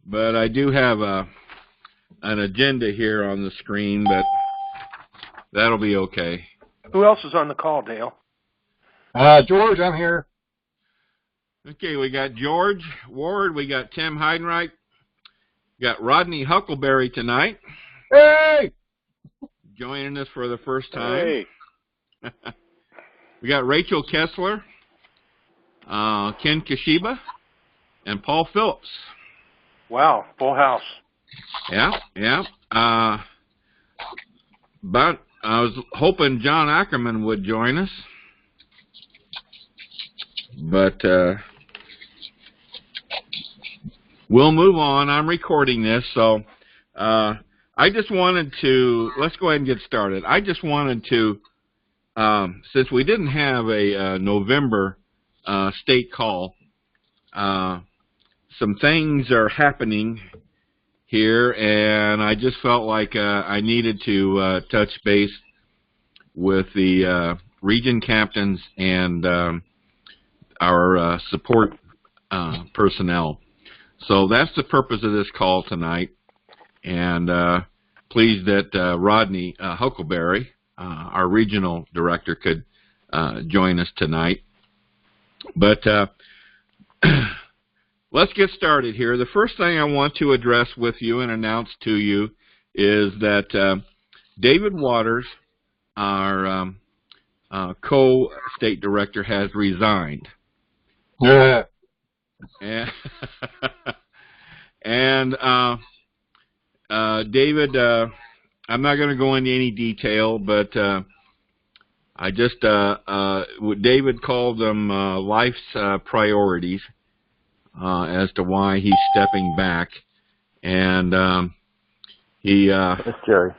but I do have an agenda here on the screen, but that'll be okay. Who else is on the call, Dale? George, I'm here. Okay, we got George Ward, we got Tim Heidenreich, we got Rodney Huckleberry tonight. Hey! Joining us for the first time. Hey. We got Rachel Kessler, Ken Kashiba, and Paul Phillips. Wow, full house. Yeah. But I was hoping John Ackerman would join us. But we'll move on. I'm recording this, so I just wanted to, let's go ahead and get started. I just wanted to, since we didn't have a November state call, some things are happening here, and I just felt like I needed to touch base with the region captains and our support personnel. So that's the purpose of this call tonight, and pleased that Rodney Huckleberry, our regional director, could join us tonight. But let's get started here. The first thing I want to address with you and announce to you is that David Waters, our co-state director, has resigned. Yeah. And David, I'm not going to go into any detail, but I just David called them life's priorities as to why he's stepping back, and he. It's Jerry.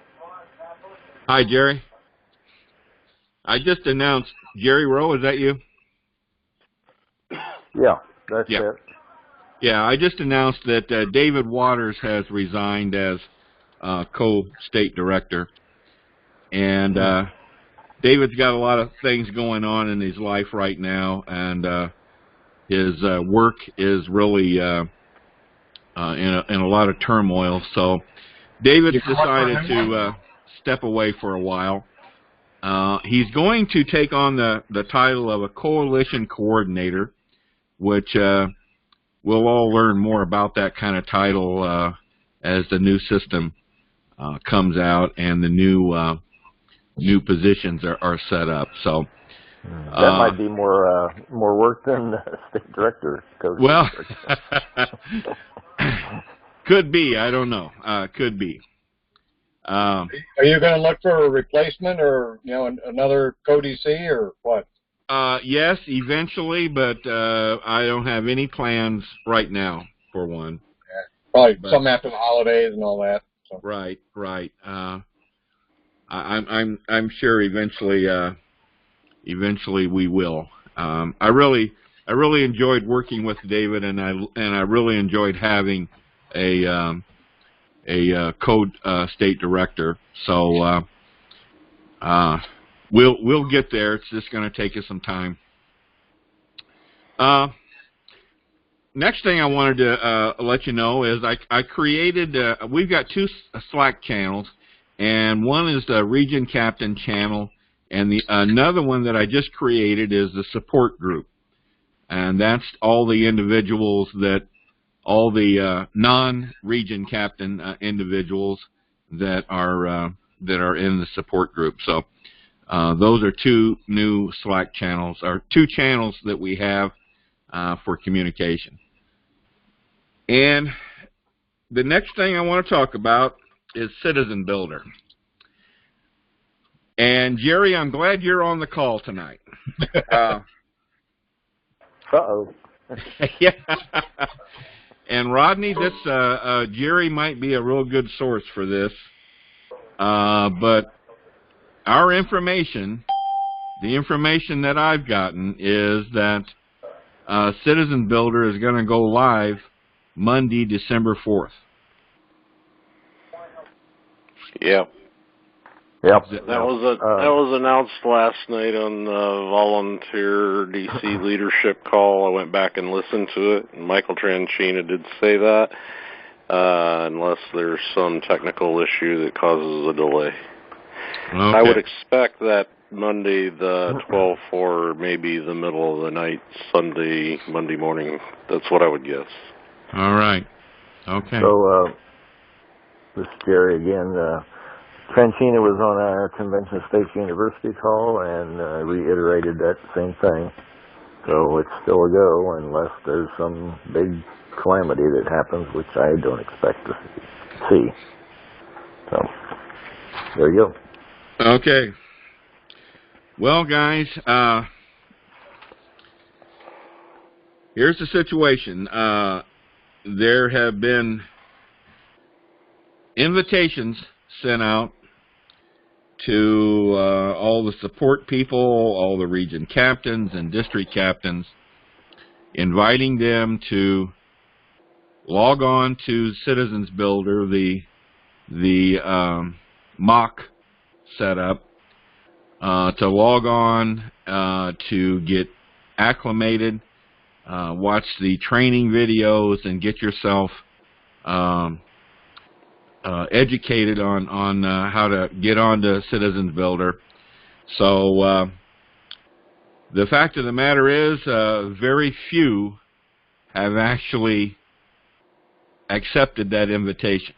Hi, Jerry. I just announced Jerry Rowe. Is that you? Yeah, that's it. Yeah, I just announced that David Waters has resigned as co-state director, and David's got a lot of things going on in his life right now, and his work is really in a lot of turmoil. So David decided to step away for a while. He's going to take on the title of a coalition coordinator, which we'll all learn more about that kind of title as the new system comes out and the new positions are set up. So that might be more work than state director. Well, could be. I don't know. Could be. Are you going to look for a replacement, or another co-DC, or what? Yes, eventually, but I don't have any plans right now for one. Yeah, probably some after the holidays and all that. So. Right. I'm sure eventually we will. I really enjoyed working with David, and I really enjoyed having a state director. So we'll get there. It's just going to take us some time. Next thing I wanted to let you know is I created, we've got two Slack channels, and one is the Region Captain channel, and another one that I just created is the support group. And that's all the individuals all the non-Region Captain individuals that are in the support group. So those are two new Slack channels, or two channels that we have for communication. And the next thing I want to talk about is Citizen Builder. And Jerry, I'm glad you're on the call tonight. Uh-oh. Yeah. And Rodney, this Jerry might be a real good source for this. But our information, the information that I've gotten, is that Citizen Builder is going to go live Monday, December 4th. Yeah. Yep. That was announced last night on the volunteer DC leadership call. I went back and listened to it, and Michael Tranchina did say that. unless there's some technical issue that causes a delay. Okay. I would expect that Monday the 12th or maybe the middle of the night, Monday morning. That's what I would guess. All right. Okay. So, this is Jerry again. Tranchina was on our Convention State University call and reiterated that same thing. So it's still a go unless there's some big calamity that happens, which I don't expect to see. So there you go. Okay. Well, guys, here's the situation. There have been invitations sent out to all the support people, all the region captains and district captains, inviting them to log on to Citizens Builder, the mock setup, to log on to get acclimated, watch the training videos, and get yourself educated on how to get onto Citizens Builder. So the fact of the matter is, very few have actually accepted that invitation.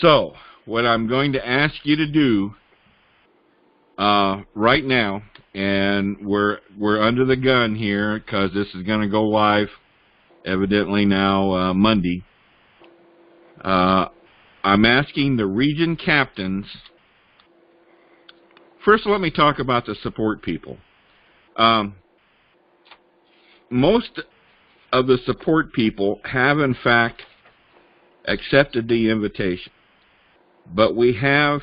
So what I'm going to ask you to do right now, and we're under the gun here because this is going to go live evidently now Monday. I'm asking the region captains. First, let me talk about the support people. Most of the support people have, in fact, accepted the invitation. But we have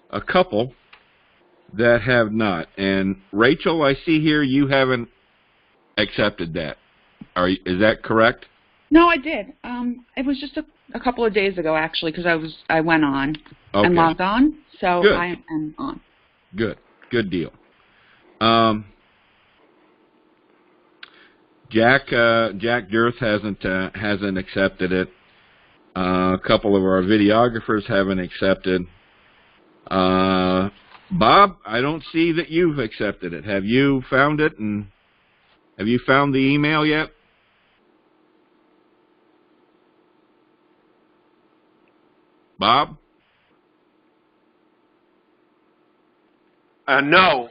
a couple that have not. And Rachel, I see here you haven't accepted that. Is that correct? No, I did. It was just a couple of days ago, actually, because I went on and logged on, so Good. I am on. Good deal. Jack Dearth hasn't accepted it. A couple of our videographers haven't accepted. Bob, I don't see that you've accepted it. Have you found it, and have you found the email yet? Bob? No.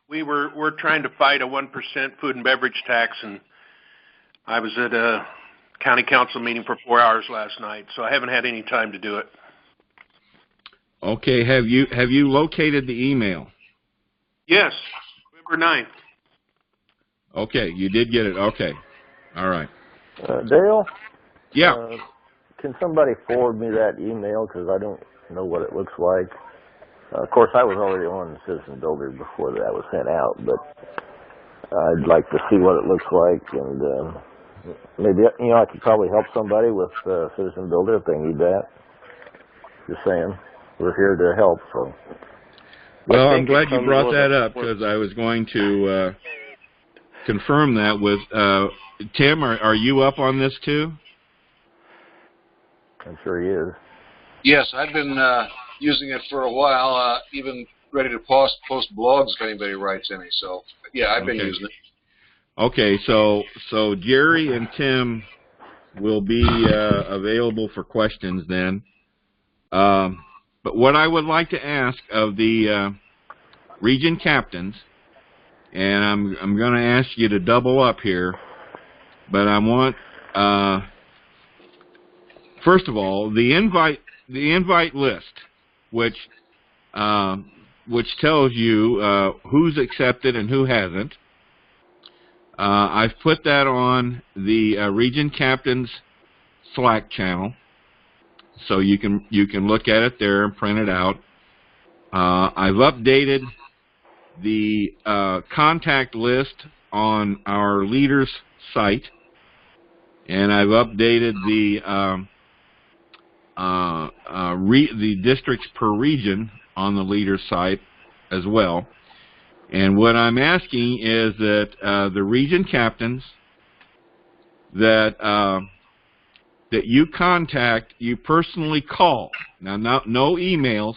We're trying to fight a 1% food and beverage tax, and I was at a county council meeting for 4 hours last night, so I haven't had any time to do it. Okay. Have you located the email? Yes, November 9th. Okay, you did get it. Okay. All right. Dale? Yeah. Can somebody forward me that email, because I don't know what it looks like. Of course, I was already on Citizen Builder before that was sent out, but I'd like to see what it looks like, and maybe, I could probably help somebody with Citizen Builder if they need that. Just saying, we're here to help. So. Well, I'm glad you brought that up, because I was going to confirm that with Tim. Are you up on this too? I'm sure he is. Yes, I've been using it for a while, even ready to post blogs if anybody writes any. So, yeah, I've been using it. Okay, so Jerry and Tim will be available for questions then. But what I would like to ask of the region captains, and I'm going to ask you to double up here, but I want first of all the invite list, which tells you who's accepted and who hasn't. I've put that on the region captains Slack channel, so you can look at it there and print it out. I've updated the contact list on our leaders site, and I've updated the districts per region on the leader site as well. And what I'm asking is that the region captains, that that you personally call. Now, no emails.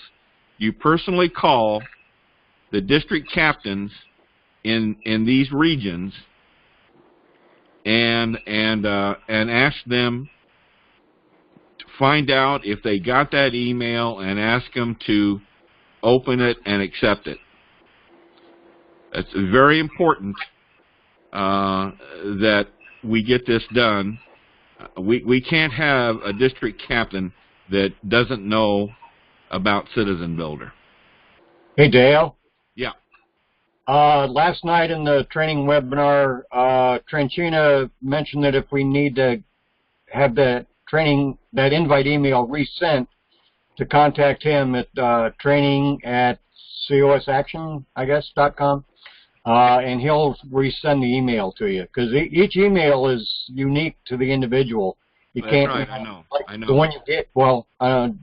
You personally call the district captains in these regions and ask them to find out if they got that email and ask them to open it and accept it. It's very important that we get this done. We can't have a district captain that doesn't know about Citizen Builder. Hey, Dale. Yeah. Last night in the training webinar, Tranchina mentioned that if we need to have that invite email resent, to contact him at training@cosaction.com, and he'll resend the email to you, because each email is unique to the individual. You That's can't, right. I know. the one you get. Well,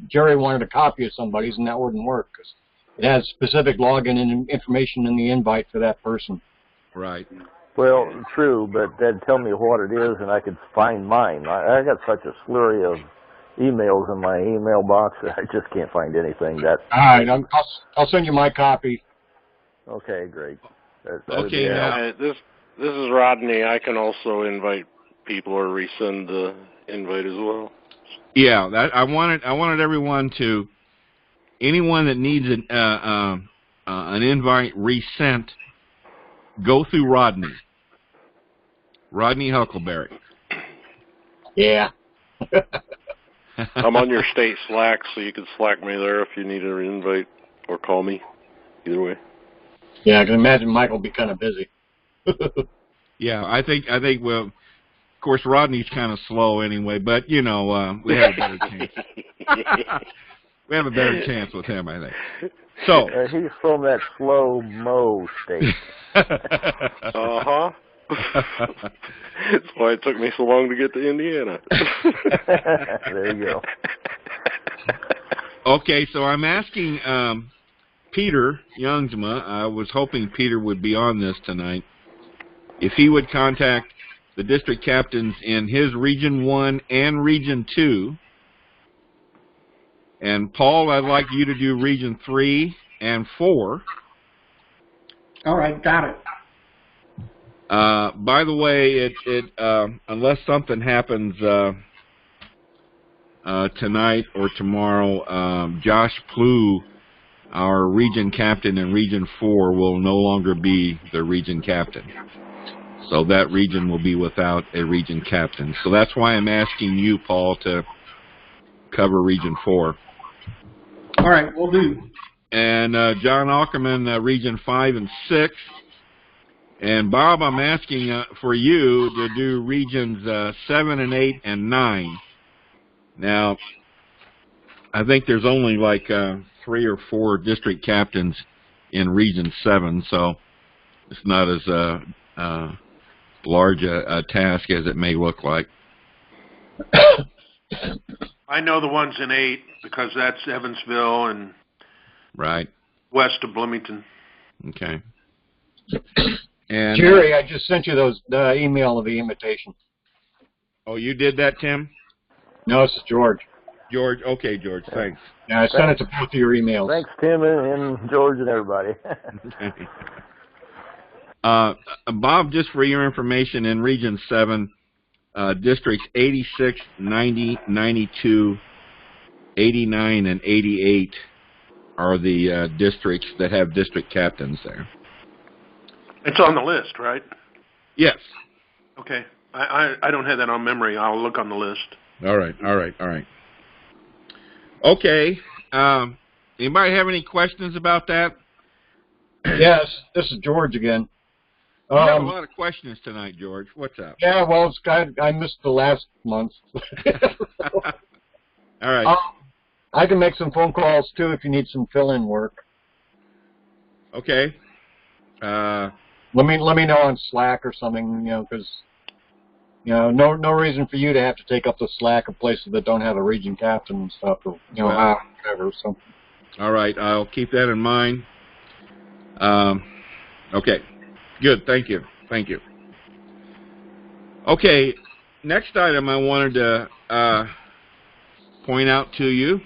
Jerry wanted a copy of somebody's, and that wouldn't work because it has specific login and information in the invite for that person. Right. Well, true, but that'd tell me what it is, and I could find mine. I got such a slurry of emails in my email box that I just can't find anything. All right, I'll send you my copy. Okay, great. Okay, now, this is Rodney. I can also invite people or resend the invite as well. yeah, I wanted everyone to, anyone that needs an invite resent, go through Rodney Huckleberry. Yeah. I'm on your state Slack, so you can Slack me there if you need an invite, or call me. Either way. Yeah, I can imagine Michael will be kind of busy. Yeah, I think well, of course Rodney's kind of slow anyway, but you know, we have a better chance. We have a better chance with him, I think. So he's from that slow-mo state. Uh-huh. That's why it took me so long to get to Indiana. There you go. Okay, so I'm asking Peter Youngsma, I was hoping Peter would be on this tonight, if he would contact the district captains in his Region 1 and Region 2. And Paul, I'd like you to do Region 3 and 4. All right, got it. By the way, unless something happens tonight or tomorrow, Josh Plew, our region captain in Region 4, will no longer be the region captain. So that region will be without a region captain. So that's why I'm asking you, Paul, to cover Region 4. All right, we'll do. And John Ackerman, Region 5 and 6. And Bob, I'm asking for you to do Regions 7 and 8 and 9. Now, I think there's only like 3 or 4 district captains in Region 7, so it's not as large a task as it may look like. I know the ones in 8 because that's Evansville and right west of Bloomington. Okay. And Jerry, I just sent you the email of the invitation. Oh, you did that, Tim? No, this is George. George, okay, George, thanks. Yeah, I sent it to both of your emails. Thanks, Tim and George and everybody. Bob, just for your information, in Region 7, districts 86, 90, 92, 89, and 88 are the districts that have district captains there. It's on the list, right? Yes. Okay. I don't have that on memory. I'll look on the list. All right. Okay. Anybody have any questions about that? Yes, this is George again. You have a lot of questions tonight, George. What's up? Yeah, well, I missed the last month. All right. I can make some phone calls, too, if you need some fill-in work. Okay. Let me know on Slack or something, because, no reason for you to have to take up the slack of places that don't have a region captain and stuff, or, whatever, so. All right, I'll keep that in mind. Okay, good, thank you. Okay, next item I wanted to point out to you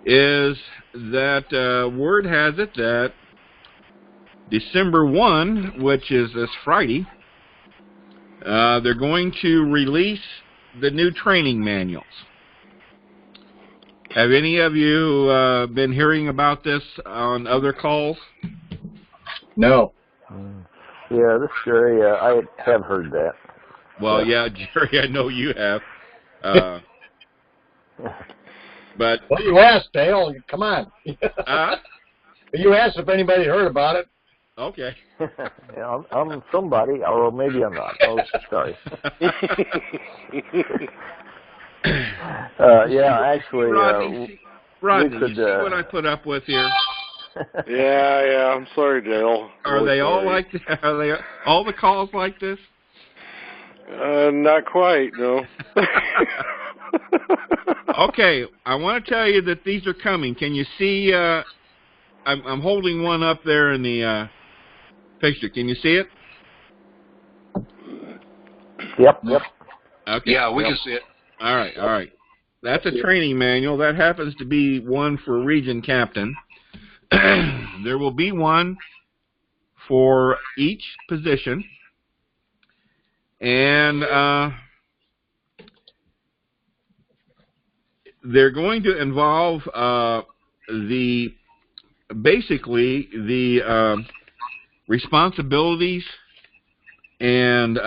is that word has it that December 1, which is this Friday, they're going to release the new training manuals. Have any of you been hearing about this on other calls? No. Yeah, this is Jerry. I have heard that. Well, yeah, Jerry, I know you have. But Well, you asked, Dale. Come on. You asked if anybody heard about it. Okay. Yeah, I'm somebody, or maybe I'm not. Oh, sorry. Yeah, actually, Rodney, could, you see what I put up with here? Yeah, I'm sorry, Dale. Are they all like this? Are they all the calls like this? Not quite, no. Okay, I want to tell you that these are coming. Can you see? I'm holding one up there in the picture. Can you see it? Yep. Okay. Yeah, we can see it. All right. That's a training manual. That happens to be one for region captain. There will be one for each position, and they're going to involve basically the responsibilities and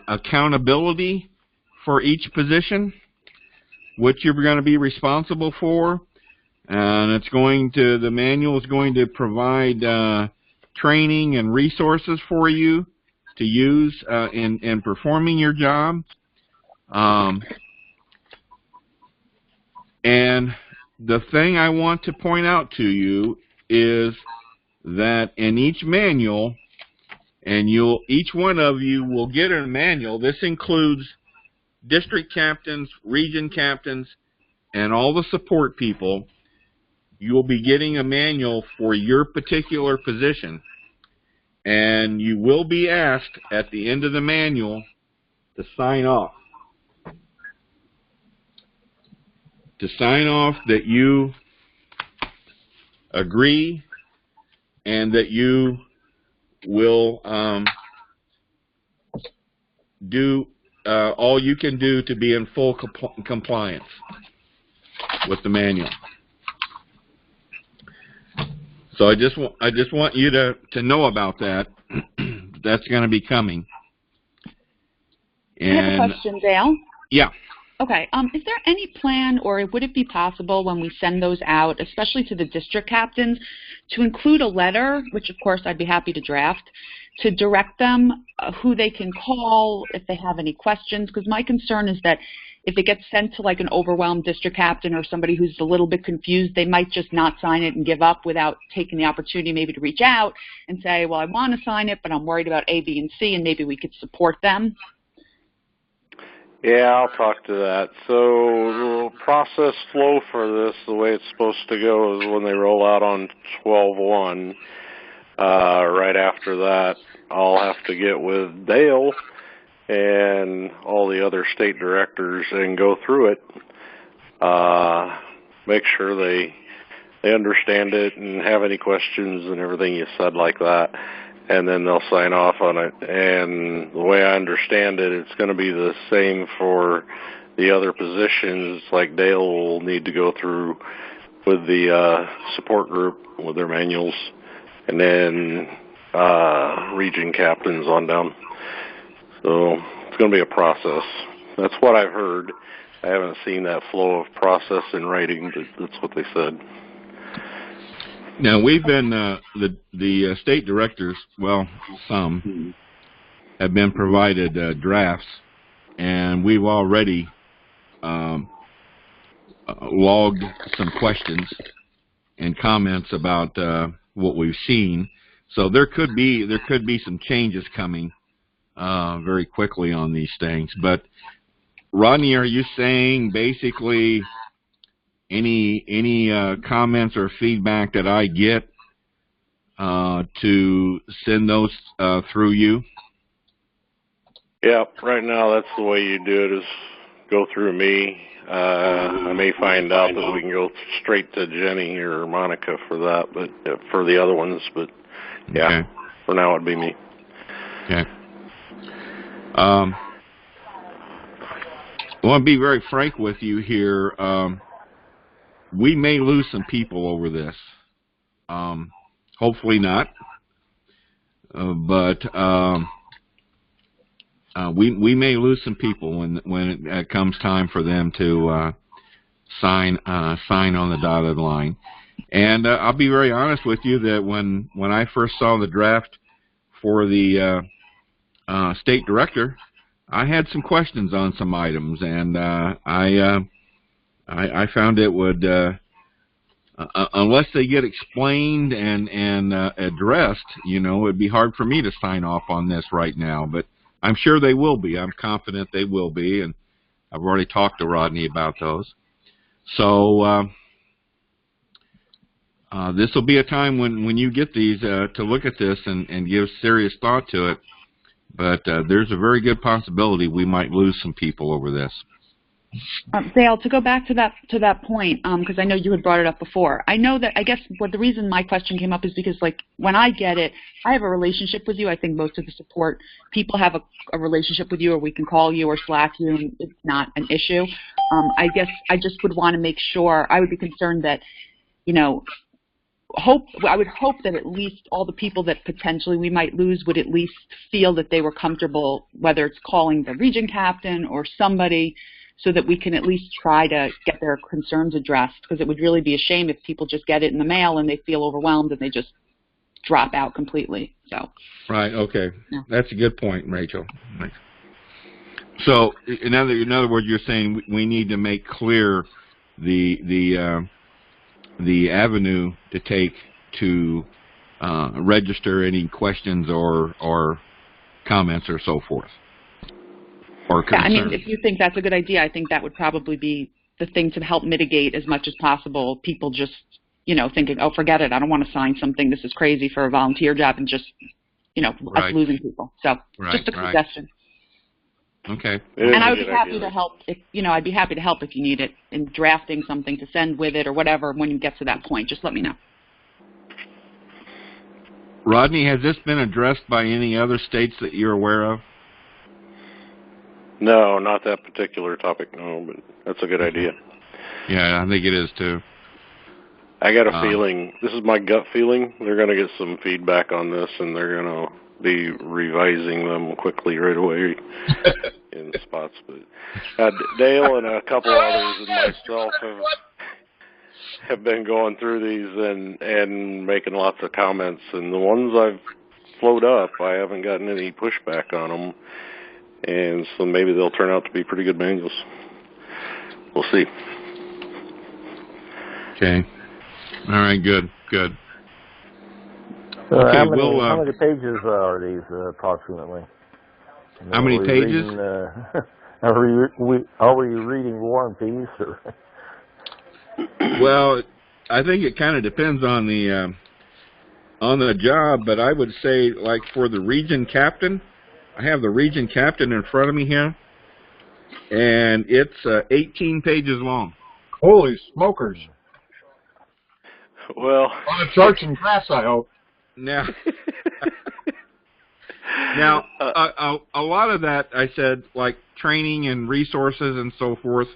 accountability for each position, what you're going to be responsible for, and the manual is going to provide training and resources for you to use in performing your job. And the thing I want to point out to you is that in each manual, and each one of you will get a manual. This includes district captains, region captains, and all the support people. You'll be getting a manual for your particular position. And you will be asked at the end of the manual to sign off. To sign off that you agree and that you will do all you can do to be in full compliance with the manual. So I just want you to know about that. That's going to be coming. I have a question, Dale. Yeah. Okay. Is there any plan, or would it be possible when we send those out, especially to the district captains, to include a letter, which of course I'd be happy to draft, to direct them who they can call if they have any questions? Because my concern is that if it gets sent to like an overwhelmed district captain or somebody who's a little bit confused, they might just not sign it and give up without taking the opportunity maybe to reach out and say, well, I want to sign it, but I'm worried about A, B, and C, and maybe we could support them. Yeah, I'll talk to that. So the process flow for this, the way it's supposed to go, is when they roll out on 12/1. Right after that, I'll have to get with Dale and all the other state directors and go through it. Make sure they understand it and have any questions and everything you said like that. And then they'll sign off on it. And the way I understand it, it's going to be the same for the other positions. Like Dale will need to go through with the support group with their manuals, and then region captains on down. So it's going to be a process. That's what I've heard. I haven't seen that flow of process in writing, but that's what they said. Now, we've been, the state directors, well, some, have been provided drafts, and we've already logged some questions and comments about what we've seen. So there could be some changes coming very quickly on these things. But, Rodney, are you saying basically any comments or feedback that I get to send those through you? Yeah, right now that's the way you do it, is go through me. I may find out that we can go straight to Jenny or Monica for that, but for the other ones, but yeah, Okay. for now it'd be me. Okay. I want to be very frank with you here. We may lose some people over this. Hopefully not. But we may lose some people when it comes time for them to sign on the dotted line. And I'll be very honest with you that when I first saw the draft for the state director, I had some questions on some items, and I found it would, unless they get explained and addressed, it'd be hard for me to sign off on this right now. But I'm sure they will be. I'm confident they will be, and I've already talked to Rodney about those. So this will be a time when you get these to look at this and give serious thought to it. But there's a very good possibility we might lose some people over this. Dale, to go back to that point, because I know you had brought it up before. I know that, I guess the reason my question came up is because, like, when I get it, I have a relationship with you. I think most of the support people have a relationship with you, or we can call you or Slack you, and it's not an issue. I guess I just would want to make sure. I would be concerned that, I would hope that at least all the people that potentially we might lose would at least feel that they were comfortable, whether it's calling the region captain or somebody, so that we can at least try to get their concerns addressed, because it would really be a shame if people just get it in the mail and they feel overwhelmed and they just drop out completely. So. Right. Okay. Yeah. That's a good point, Rachel. Thanks. So, in other words, you're saying we need to make clear the avenue to take to register any questions or comments or so forth. Yeah, I mean, if you think that's a good idea, I think that would probably be the thing to help mitigate as much as possible people just, thinking, oh, forget it, I don't want to sign something, this is crazy for a volunteer job, and just, right. us losing people. So, just a suggestion. Okay. And I would be happy to help if, I'd be happy to help if you need it in drafting something to send with it or whatever when you get to that point. Just let me know. Rodney, has this been addressed by any other states that you're aware of? No, not that particular topic, no, but that's a good idea. Yeah, I think it is too. I got a feeling, this is my gut feeling, they're going to get some feedback on this, and they're going to be revising them quickly right away in spots. But Dale and a couple others and myself have been going through these and making lots of comments, and the ones I've flowed up, I haven't gotten any pushback on them. And so maybe they'll turn out to be pretty good manuals. We'll see. Okay. All right, good. Okay, how many pages are these approximately? How many pages? Are we reading War and Peace? Or? Well, I think it kind of depends on the job, but I would say, like, for the region captain, I have the region captain in front of me here, and it's 18 pages long. Holy smokers. Well, on the charts and graphs, I hope. Now, a lot of that, I said, like training and resources and so forth,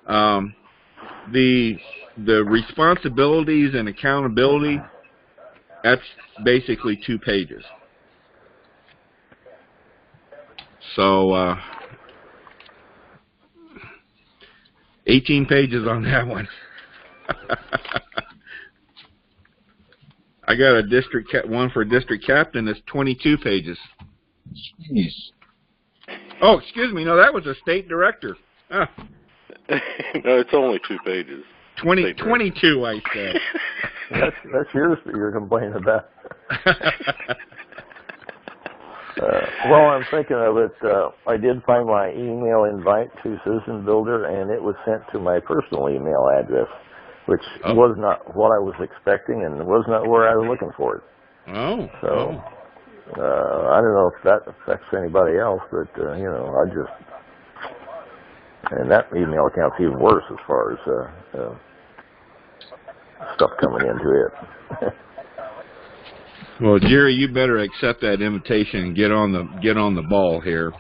the responsibilities and accountability, that's basically 2 pages. So, 18 pages on that one. I got one for district captain that's 22 pages. Jeez. Oh, excuse me. No, that was a state director. No, it's only 2 pages. 22, I said. That's yours that you're complaining about. Well, I'm thinking of it. I did find my email invite to Citizen Builder, and it was sent to my personal email address, which was not what I was expecting and was not where I was looking for it. Oh. So I don't know if that affects anybody else, but, you know, and that email account's even worse as far as, stuff coming into it. Well, Jerry, you better accept that invitation and get on the ball here.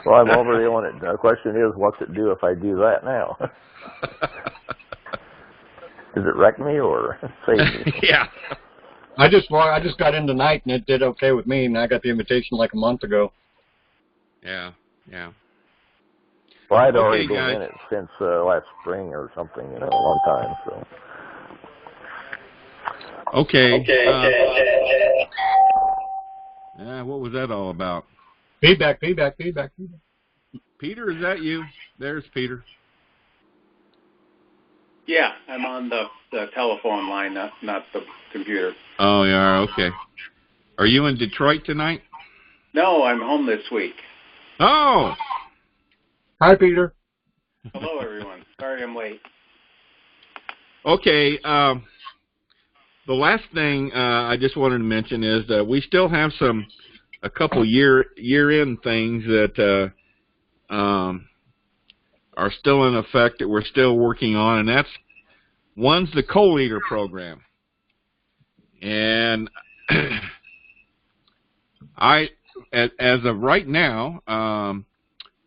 Well, I'm already on it. The question is, what's it do if I do that now? Does it wreck me or save me? Yeah. I just got in tonight and it did okay with me, and I got the invitation like a month ago. Yeah. Well, I'd already Okay, been guys. in it since last spring or something, you know, a long time. So. Okay. What was that all about? Feedback. Peter, is that you? There's Peter. Yeah, I'm on the telephone line, not the computer. Oh, yeah. Okay. Are you in Detroit tonight? No, I'm home this week. Oh. Hi, Peter. Hello, everyone. Sorry I'm late. Okay. The last thing I just wanted to mention is that we still have a couple year-end things that are still in effect that we're still working on, and one's the co-leader program. And as of right now,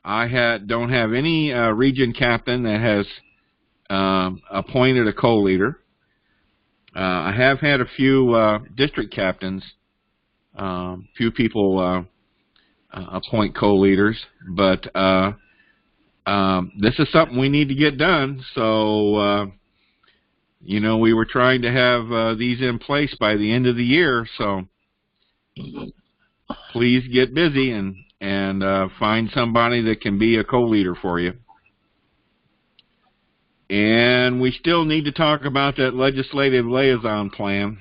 I don't have any region captain that has appointed a co-leader. I have had a few district captains, few people appoint co-leaders, but this is something we need to get done. So, you know, we were trying to have these in place by the end of the year. So please get busy and find somebody that can be a co-leader for you. And we still need to talk about that legislative liaison plan.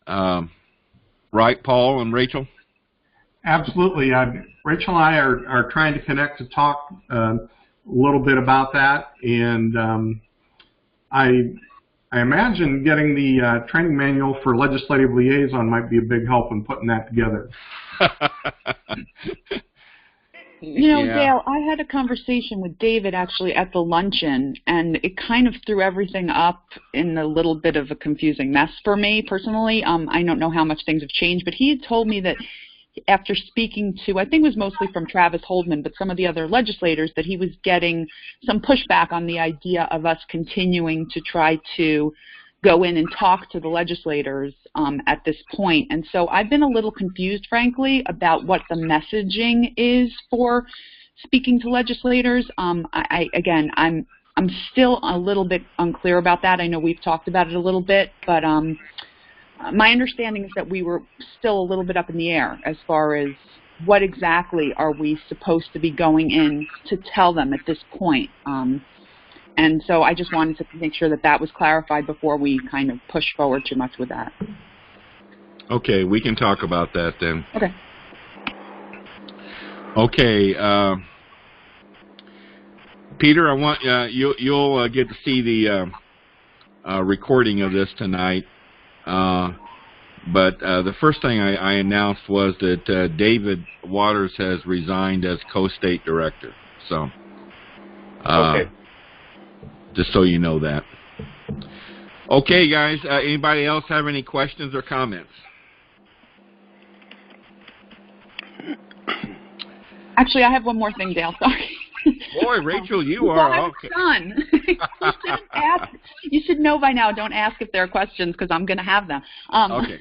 Right, Paul and Rachel? Absolutely. Rachel and I are trying to connect to talk a little bit about that, and I imagine getting the training manual for legislative liaison might be a big help in putting that together. You know, Yeah. Dale, I had a conversation with David actually at the luncheon, and it kind of threw everything up in a little bit of a confusing mess for me personally. I don't know how much things have changed, but he had told me that after speaking to, I think it was mostly from Travis Holdman, but some of the other legislators, that he was getting some pushback on the idea of us continuing to try to go in and talk to the legislators at this point. And so I've been a little confused, frankly, about what the messaging is for speaking to legislators. I'm still a little bit unclear about that. I know we've talked about it a little bit, but my understanding is that we were still a little bit up in the air as far as what exactly are we supposed to be going in to tell them at this point. And so I just wanted to make sure that was clarified before we kind of push forward too much with that. Okay, we can talk about that then. Okay. Okay, Peter, I want you'll get to see the recording of this tonight. But the first thing I announced was that David Waters has resigned as co-state director. So, Okay. just so you know that. Okay, guys. Anybody else have any questions or comments? Actually, I have one more thing, Dale. Sorry. Boy, Rachel, you are okay. Done. You should know by now. Don't ask if there are questions because I'm going to have them. Okay.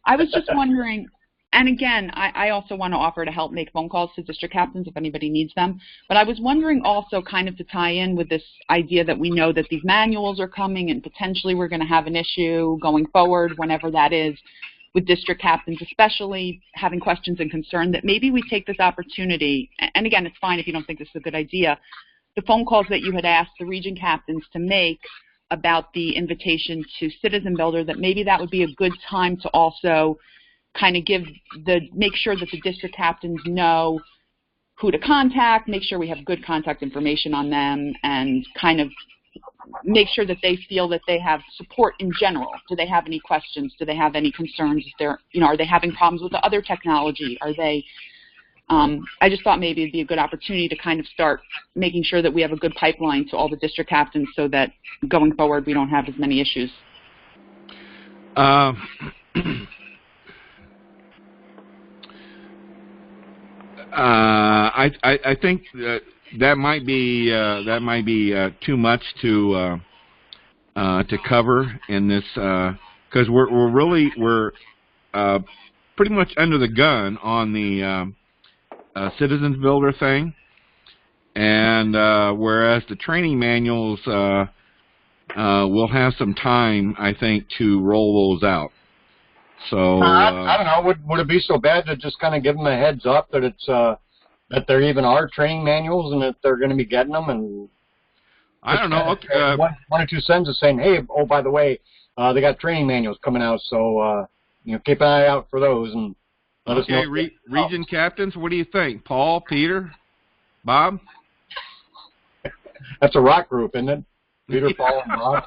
I was just wondering, and again, I also want to offer to help make phone calls to district captains if anybody needs them. But I was wondering also kind of to tie in with this idea that we know that these manuals are coming and potentially we're going to have an issue going forward, whenever that is, with district captains, especially having questions and concern, that maybe we take this opportunity, and again, it's fine if you don't think this is a good idea, the phone calls that you had asked the region captains to make about the invitation to Citizen Builder, that maybe that would be a good time to also kind of make sure that the district captains know who to contact, make sure we have good contact information on them, and kind of make sure that they feel that they have support in general. Do they have any questions? Do they have any concerns? If they're, are they having problems with the other technology? Are they, I just thought maybe it'd be a good opportunity to kind of start making sure that we have a good pipeline to all the district captains so that going forward we don't have as many issues. I think that might be too much to cover in this, because we're pretty much under the gun on the Citizens Builder thing, and whereas the training manuals we'll have some time, I think, to roll those out. So I don't know. Would it be so bad to just kind of give them a heads up that it's that there even are training manuals and that they're going to be getting them? And I don't know. One or two sentences saying, "Hey, oh, by the way, they got training manuals coming out, so keep an eye out for those." And let us know. Region captains, what do you think? Paul, Peter, Bob? That's a rock group, isn't it? Peter, Paul, and Bob.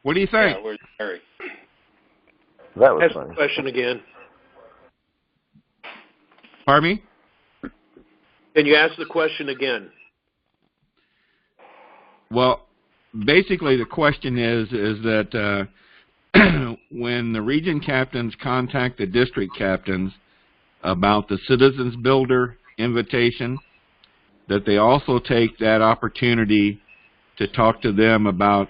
What do you think? Yeah, we're Jerry. That was Ask funny. the question again. Pardon me? Can you ask the question again? Well, basically the question is that when the region captains contact the district captains about the Citizens Builder invitation, that they also take that opportunity to talk to them about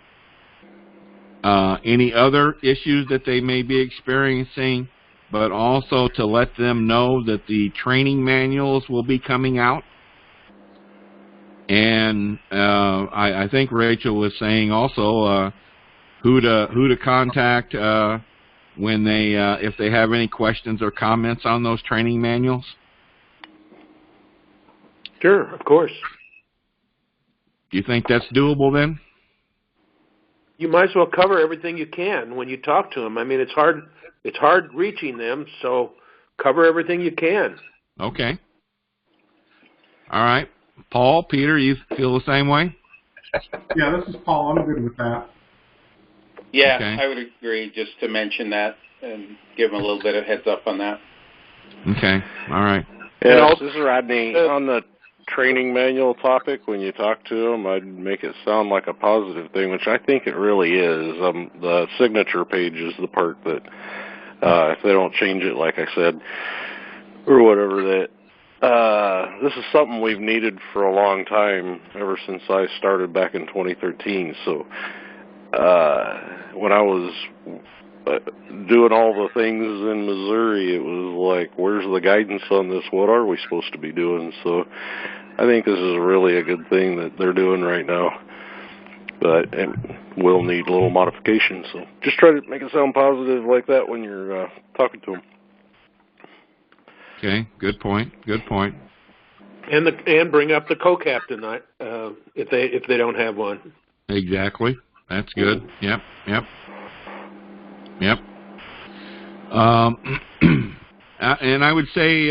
any other issues that they may be experiencing, but also to let them know that the training manuals will be coming out. And I think Rachel was saying also who to contact when they if they have any questions or comments on those training manuals. Sure, of course. Do you think that's doable then? You might as well cover everything you can when you talk to them. I mean, it's hard reaching them, so cover everything you can. Okay. All right. Paul, Peter, you feel the same way? Yeah, this is Paul. I'm good with that. Yeah, Okay. I would agree, just to mention that and give them a little bit of heads up on that. Okay. All right. Yeah, this is Rodney. On the training manual topic, when you talk to them, I'd make it sound like a positive thing, which I think it really is. The signature page is the part that, if they don't change it, like I said, or whatever, that this is something we've needed for a long time, ever since I started back in 2013. So when I was doing all the things in Missouri, it was like, where's the guidance on this? What are we supposed to be doing? So I think this is really a good thing that they're doing right now, but it will need a little modification. So just try to make it sound positive like that when you're talking to them. Okay. Good point. Good point. And bring up the co-captain if they don't have one. Exactly. That's good. Yep. And I would say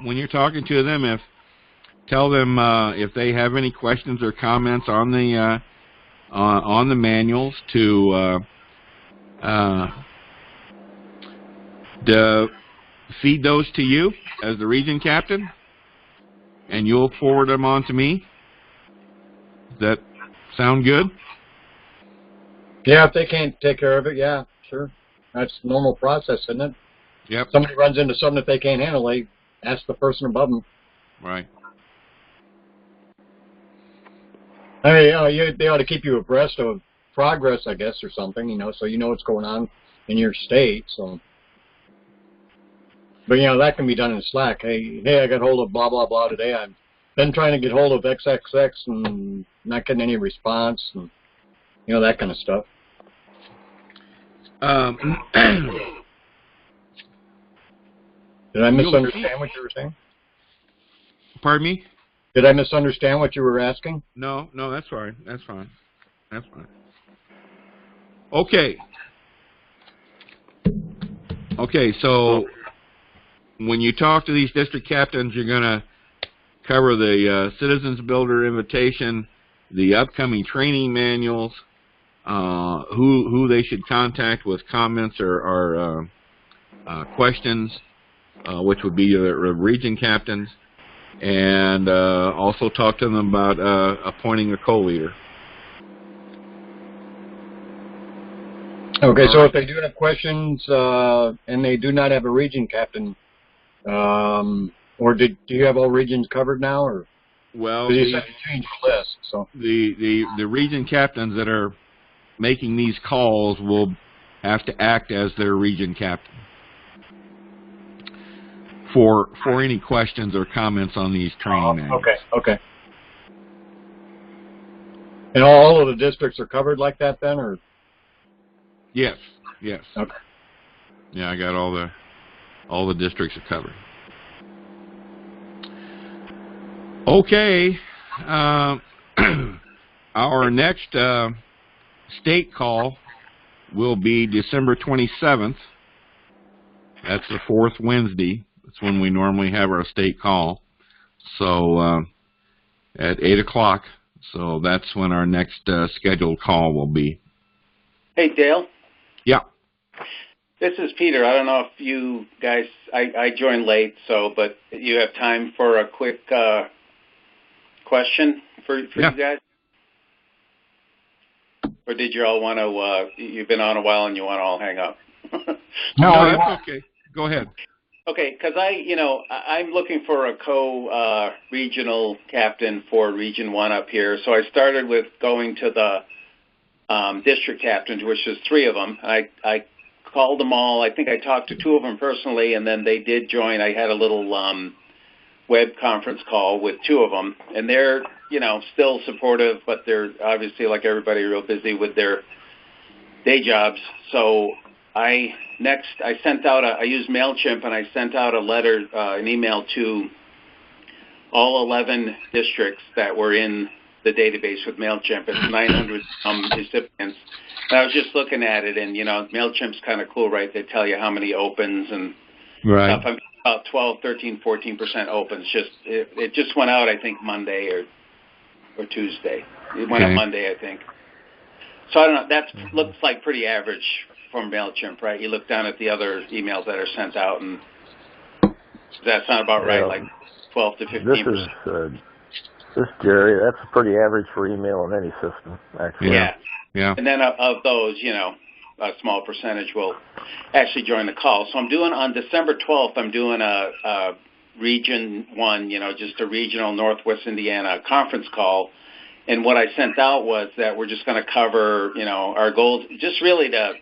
when you're talking to them, tell them if they have any questions or comments on the manuals to feed those to you as the region captain, and you'll forward them on to me. Does that sound good? Yeah, if they can't take care of it, yeah, sure. That's normal process, isn't it? Yep. If somebody runs into something that they can't handle, they ask the person above them. Right. I mean, they ought to keep you abreast of progress, I guess, or something, so you know what's going on in your state. So, but that can be done in Slack. Hey, I got hold of blah blah blah today. I've been trying to get hold of XXX and not getting any response, and that kind of stuff. Did I misunderstand what you were saying? Pardon me? Did I misunderstand what you were asking? No, that's fine. That's fine. Okay. So when you talk to these district captains, you're going to cover the Citizens Builder invitation the upcoming training manuals, who they should contact with comments or questions, which would be the region captains, and also talk to them about appointing a co-leader. Okay, so if they do have questions and they do not have a region captain, or do you have all regions covered now, or? Well, you said you changed the list, so the region captains that are making these calls will have to act as their region captain for any questions or comments on these training manuals. Okay. And all of the districts are covered like that then, or? Yes. Okay. Yeah, I got all the districts are covered. Okay. Our next state call will be December 27th. That's the fourth Wednesday. That's when we normally have our state call. So at 8 o'clock. So that's when our next scheduled call will be. Hey, Dale. Yeah. This is Peter. I don't know if you guys, I joined late, but you have time for a quick question for you guys? Or did you all want to, you've been on a while and you want to all hang up? No, that's okay. Go ahead. Okay, because I'm looking for a regional captain for Region 1 up here. So I started with going to the district captains, which is 3 of them. I called them all. I think I talked to 2 of them personally, and then they did join. I had a little web conference call with 2 of them, and they're, still supportive, but they're obviously, like everybody, real busy with their day jobs. So I used MailChimp, and I sent out a letter, an email to all 11 districts that were in the database with MailChimp. It's 900 recipients. And I was just looking at it, and, MailChimp's kind of cool, right? They tell you how many opens and stuff. I'm about 12, 13, 14% opens. It just went out, I think, Monday or Tuesday. It went out Monday, I think. So I don't know. That looks like pretty average from MailChimp, right? You look down at the other emails that are sent out, and does that sound about right? Like 12 to 15%. This is Jerry. That's pretty average for email in any system, actually. Yeah. And then of those, a small percentage will actually join the call. So I'm doing, on December 12th, I'm doing a Region 1, just a regional Northwest Indiana conference call. And what I sent out was that we're just going to cover, our goals, just really to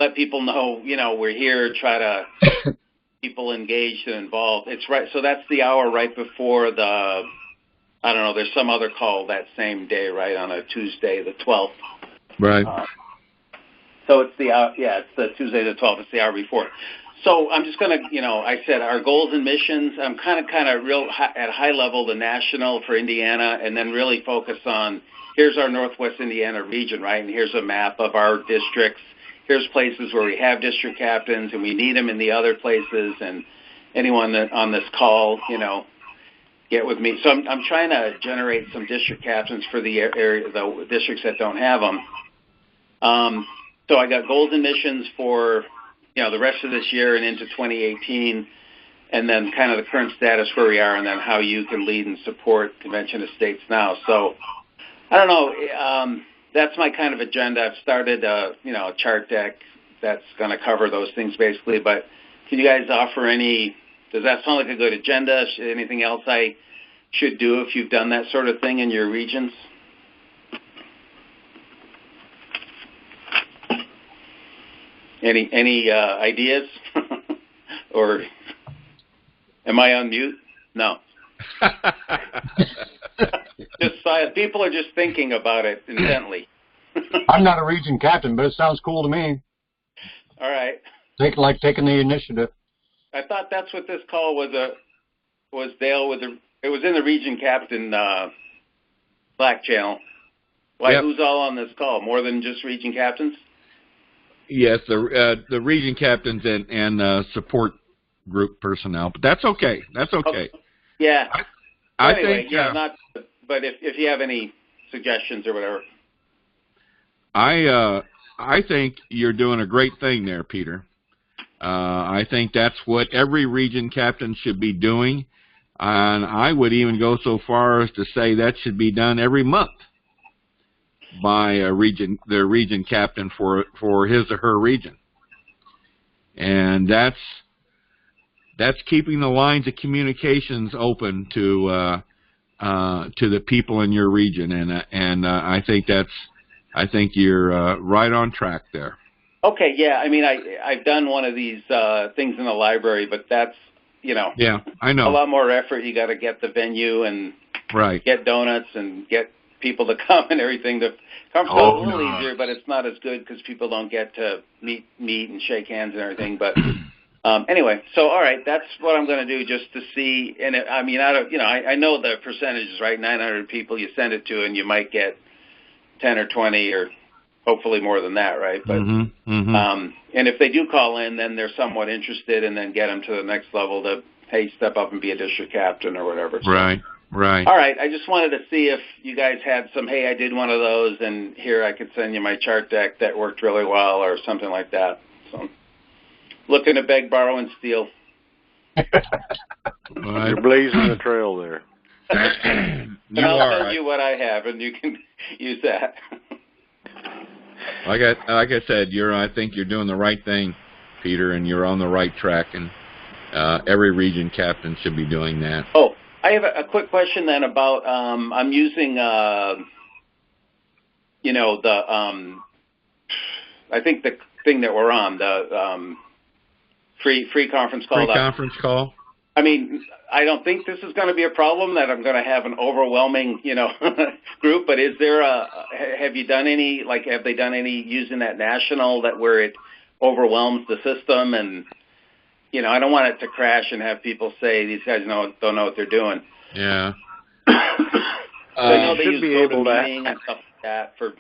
let people know, we're here, try to people engaged and involved. It's right. So that's the hour right before the, I don't know, there's some other call that same day, right, on a Tuesday, the 12th. Right. So it's it's the Tuesday the 12th. It's the hour before. So I'm just going to, I said our goals and missions. I'm kind of real at high level, the national for Indiana, and then really focus on, here's our Northwest Indiana region, right? And here's a map of our districts. Here's places where we have district captains and we need them in the other places. And anyone that on this call, get with me. So I'm trying to generate some district captains for the area, the districts that don't have them. So I got goals and missions for, the rest of this year and into 2018, and then kind of the current status where we are, and then how you can lead and support Convention of States now. So I don't know. That's my kind of agenda. I've started a chart deck that's going to cover those things basically. But can you guys offer does that sound like a good agenda? Anything else I should do if you've done that sort of thing in your regions? Any ideas? Or am I on mute? No. Just people are just thinking about it intently. I'm not a region captain, but it sounds cool to me. All right. Taking the initiative. I thought that's what this call was Dale it was in the region captain Slack channel. Why? Yep. Who's all on this call? More than just region captains? Yes, the region captains and support group personnel, but that's okay. That's okay. Yeah. I anyway, think. But if you have any suggestions or whatever. I think you're doing a great thing there, Peter. I think that's what every region captain should be doing, and I would even go so far as to say that should be done every month by the region captain for his or her region. And that's keeping the lines of communications open to the people in your region, and I think you're right on track there. Okay, yeah. I mean, I've done one of these things in the library, but that's, yeah, I know, a lot more effort. You got to get the venue and right, get donuts and get people to come and everything. The conference call is a little easier, but it's not as good because people don't get to meet and shake hands and everything. But anyway, so all right, that's what I'm going to do just to see. And I mean, I know the percentages, right? 900 people you send it to, and you might get 10 or 20 or hopefully more than that, right? But and if they do call in, then they're somewhat interested, and then get them to the next level to, hey, step up and be a district captain or whatever. So, right. All right, I just wanted to see if you guys had some, hey, I did one of those, and here I could send you my chart deck that worked really well or something like that. So looking to beg, borrow, and steal. You're blazing the trail there. I'll send you what I have, and you can use that. Like I said, I think you're doing the right thing, Peter, and you're on the right track, and every region captain should be doing that. Oh, I have a quick question then about I'm using I think the thing that we're on, the free conference call. Free conference call. I mean, I don't think this is going to be a problem that I'm going to have an overwhelming, group, but is there have you done any, have they done any using that national where it overwhelms the system? And, I don't want it to crash and have people say these guys don't know what they're doing. Yeah. I know they use GoToMeeting and stuff like that for,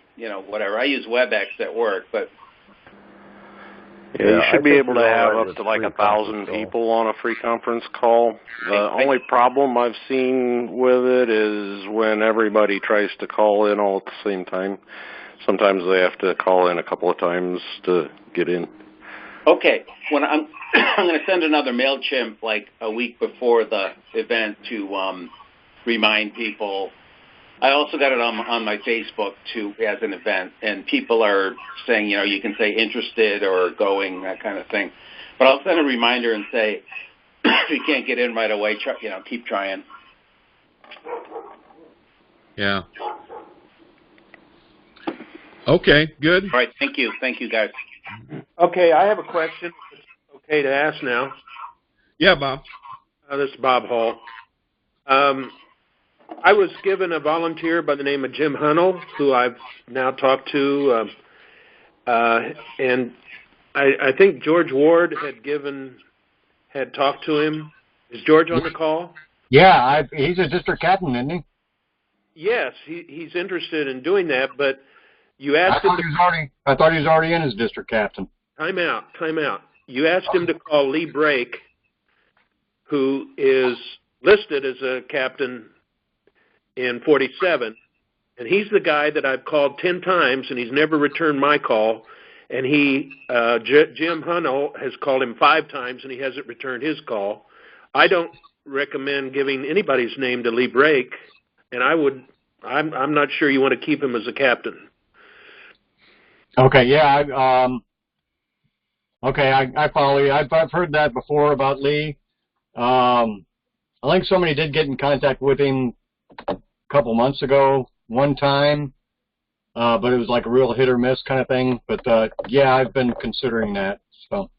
whatever. I use WebEx at work, but. Yeah, you should be able to have up to 1,000 people on a free conference call. The only problem I've seen with it is when everybody tries to call in all at the same time. Sometimes they have to call in a couple of times to get in. Okay. When I'm going to send another MailChimp a week before the event to remind people. I also got it on my Facebook, too, as an event, and people are saying, you can say interested or going, that kind of thing. But I'll send a reminder and say, if you can't get in right away, keep trying. Yeah. Okay, good. All right, thank you. Thank you, guys. Okay, I have a question. It's okay to ask now. Yeah, Bob. This is Bob Hall. I was given a volunteer by the name of Jim Hunnell, who I've now talked to, and I think George Ward had talked to him. Is George on the call? Yeah, he's a district captain, isn't he? Yes, he's interested in doing that, but you asked him. I thought he was already in as district captain. Time out. You asked him to call Lee Brake, who is listed as a captain in 47, and he's the guy that I've called 10 times, and he's never returned my call. And Jim Hunnell has called him 5 times, and he hasn't returned his call. I don't recommend giving anybody's name to Lee Brake, and I'm not sure you want to keep him as a captain. Okay, yeah, I follow you. I've heard that before about Lee. I think somebody did get in contact with him a couple months ago, one time, but it was like a real hit or miss kind of thing. But yeah, I've been considering that. So.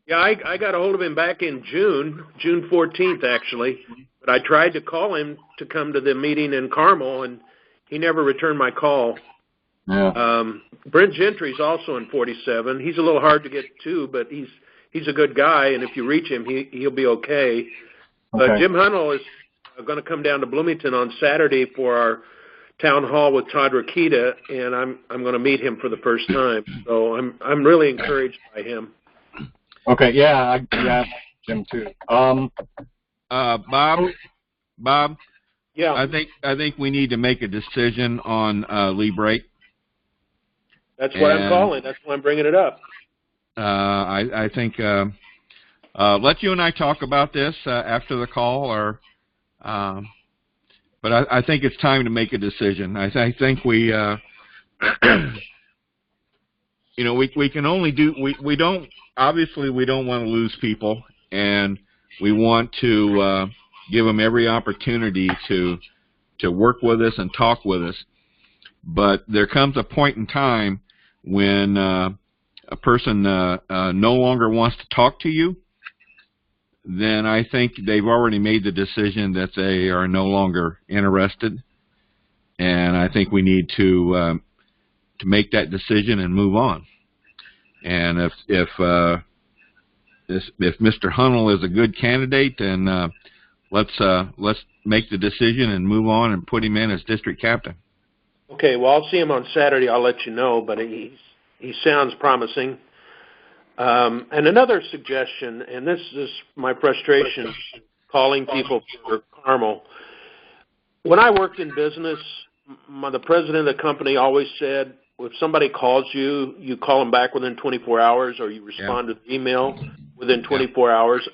Yeah, I got a hold of him back in June 14th actually, but I tried to call him to come to the meeting in Carmel, and he never returned my call. Yeah. Brent Gentry's also in 47. He's a little hard to get to, but he's a good guy, and if you reach him, he'll be okay. But Jim Hunnell is going to come down to Bloomington on Saturday for our town hall with Todd Rokita, and I'm going to meet him for the first time. So I'm really encouraged by him. Okay, yeah, Jim too. Bob, Yeah, I think we need to make a decision on Lee Brake. that's what I'm calling. That's why I'm bringing it up. I think let you and I talk about this after the call, or but I think it's time to make a decision. I think we you know, we can only do we don't obviously we don't want to lose people, and we want to give them every opportunity to work with us and talk with us. But there comes a point in time when a person no longer wants to talk to you. Then I think they've already made the decision that they are no longer interested, and I think we need to make that decision and move on. And if Mr. Hunnell is a good candidate, then let's make the decision and move on and put him in as district captain. Okay, well, I'll see him on Saturday. I'll let you know, but he sounds promising. And another suggestion, and this is my frustration calling people for Carmel. When I worked in business, the president of the company always said, if somebody calls you, you call them back within 24 hours or you respond to the email within 24 hours.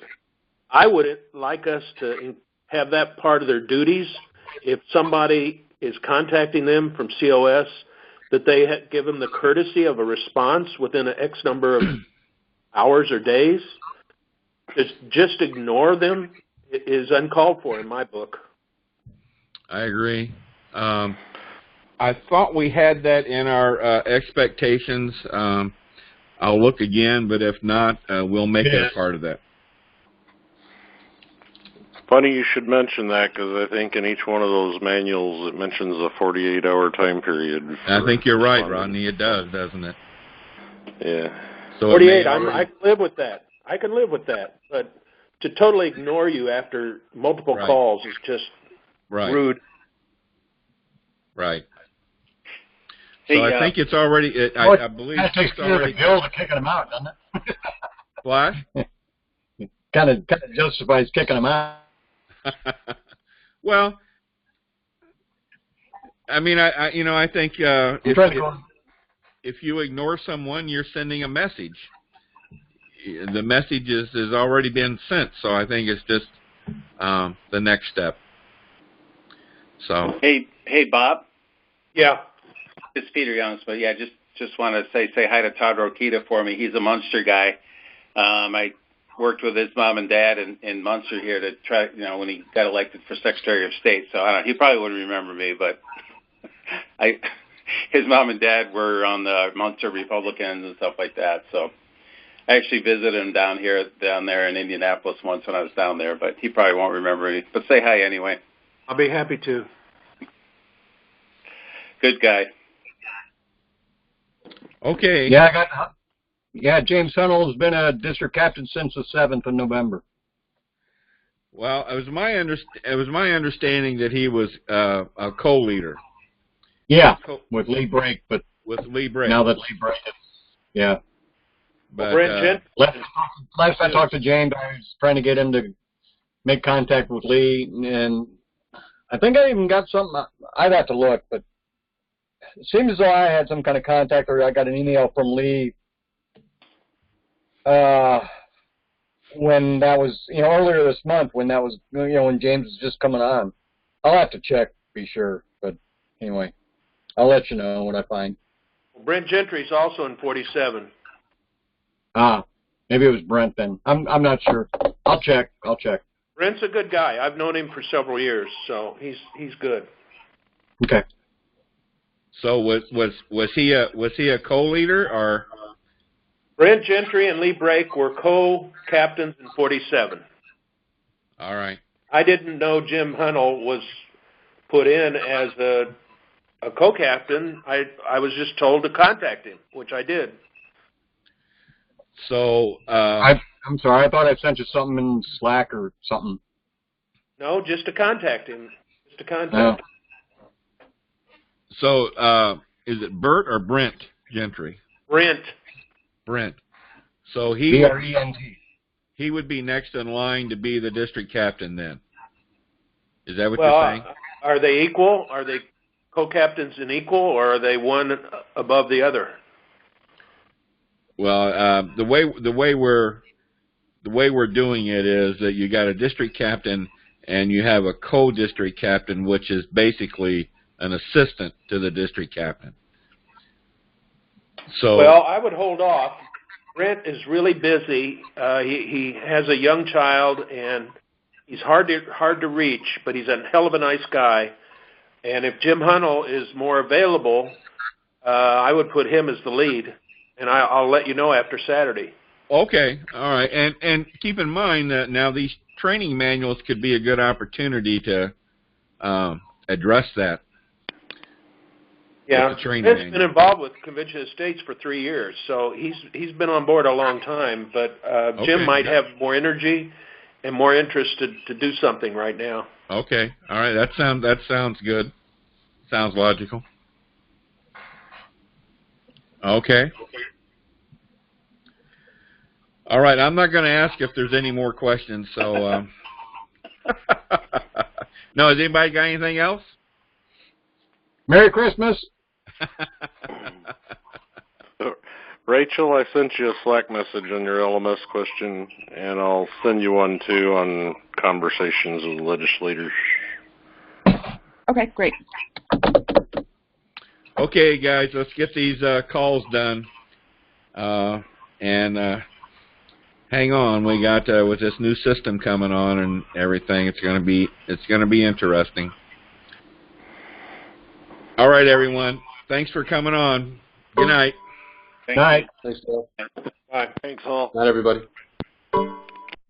I would like us to have that part of their duties. If somebody is contacting them from COS, that they give them the courtesy of a response within an X number of hours or days. Just ignore them is uncalled for in my book. I agree. I thought we had that in our expectations. I'll look again, but if not, we'll make it a part of that. Funny you should mention that, because I think in each one of those manuals it mentions a 48-hour time period. I think you're right, Rodney. It does, doesn't it? Yeah. So 48, I can live with that. I can live with that. But to totally ignore you after multiple calls is just rude. Right. Hey, so I think it's already, I believe it takes care of the bill to kicking them out, doesn't it? What? Kind of justifies kicking them out. Well, I mean, I think if you ignore someone, you're sending a message. The message has already been sent, so I think it's just the next step. So. Hey, Bob. Yeah. It's Peter Youngs, but yeah, just want to say hi to Todd Rokita for me. He's a Munster guy. I worked with his mom and dad in Munster here to try, when he got elected for Secretary of State. So I don't know, he probably wouldn't remember me, but his mom and dad were on the Munster Republicans and stuff like that. So I actually visited him down there in Indianapolis once when I was down there, but he probably won't remember me. But say hi anyway. I'll be happy to. Good guy. Okay. Yeah, James Hunnell has been a district captain since the 7th of November. Well, it was my understanding that he was a co-leader. Yeah, with Lee Brake, but with Lee Brake. Now that Lee Brake is, But last I talked to James, I was trying to get him to make contact with Lee, and I think I even got something. I'd have to look, but it seemed as though I had some kind of contact, or I got an email from Lee when that was, earlier this month, when that was, when James was just coming on. I'll have to check, be sure, but anyway, I'll let you know what I find. Well, Brent Gentry's also in 47. Maybe it was Brent then. I'm not sure. I'll check. Brent's a good guy. I've known him for several years, so he's good. Okay. So was he a co-leader or? Brent Gentry and Lee Brake were co-captains in 47. All right. I didn't know Jim Hunnell was put in as a co-captain. I was just told to contact him, which I did. So I'm sorry. I thought I sent you something in Slack or something. No, just to contact him. Him. So is it Bert or Brent Gentry? Brent. So he Brent. He would be next in line to be the district captain then. Is that what you're saying? Are they equal? Are they co-captains and equal, or are they one above the other? Well, the way we're doing it is that you got a district captain and you have a co-district captain, which is basically an assistant to the district captain. So, well, I would hold off. Brent is really busy. He has a young child, and he's hard to reach, but he's a hell of a nice guy. And if Jim Hunnell is more available, I would put him as the lead, and I'll let you know after Saturday. okay, all right, and keep in mind that now these training manuals could be a good opportunity to address that. Yeah, Brent's been involved with Convention of States for 3 years, so he's been on board a long time. But Jim might have more energy and more interest to do something right now. Okay, all right, that sounds good. Sounds logical. Okay. All right, I'm not going to ask if there's any more questions. So, no, has anybody got anything else? Merry Christmas. Rachel, I sent you a Slack message on your LMS question, and I'll send you one too on conversations with legislators. Okay, great. Okay, guys, let's get these calls done. And hang on, we got with this new system coming on and everything, it's going to be interesting. All right, everyone. Thanks for coming on. Good night. Night. Thanks, Paul. Bye. Thanks all. Not everybody.